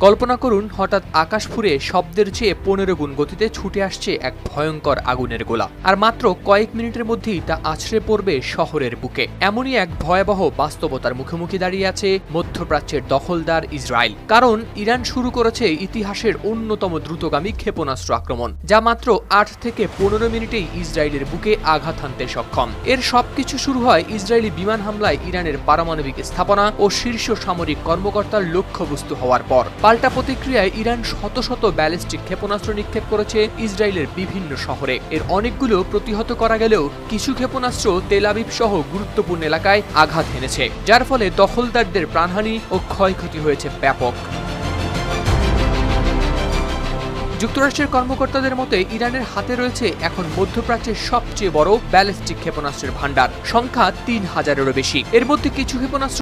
কল্পনা করুন, হঠাৎ আকাশ ফুঁড়ে শব্দের চেয়ে 15 গুণ গতিতে ছুটে আসছে এক ভয়ঙ্কর আগুনের গোলা, আর মাত্র কয়েক মিনিটের মধ্যেই তা আছড়ে পড়বে শহরের বুকে। এমনই এক ভয়াবহ বাস্তবতার মুখোমুখি দাঁড়িয়ে আছে মধ্যপ্রাচ্যের দখলদার ইসরায়েল। কারণ ইরান শুরু করেছে ইতিহাসের অন্যতম দ্রুতগামী ক্ষেপণাস্ত্র আক্রমণ, যা মাত্র 8 থেকে 15 মিনিটেই ইসরায়েলের বুকে আঘাত হানতে সক্ষম। এর সবকিছু শুরু হয় ইসরায়েলি বিমান হামলায় ইরানের পারমাণবিক স্থাপনা ও শীর্ষ সামরিক কর্মকর্তার লক্ষ্যবস্তু হওয়ার পর। পাল্টা প্রতিক্রিয়ায় ইরান শত শত ব্যালিস্টিক ক্ষেপণাস্ত্র নিক্ষেপ করেছে ইসরায়েলের বিভিন্ন শহরে। এর অনেকগুলো প্রতিহত করা গেলেও কিছু ক্ষেপণাস্ত্র তেল আবিব সহ গুরুত্বপূর্ণ এলাকায় আঘাত হেনেছে, যার ফলে দখলদারদের প্রাণহানি ও ক্ষয়ক্ষতি হয়েছে ব্যাপক। যুক্তরাষ্ট্রের কর্মকর্তাদের মতে ইরানের হাতে রয়েছে এখন মধ্যপ্রাচ্যের সবচেয়ে বড় ব্যালিস্টিক ক্ষেপণাস্ত্রের ভান্ডার, সংখ্যা 3000-এরও বেশি। এর মধ্যে কিছু ক্ষেপণাস্ত্র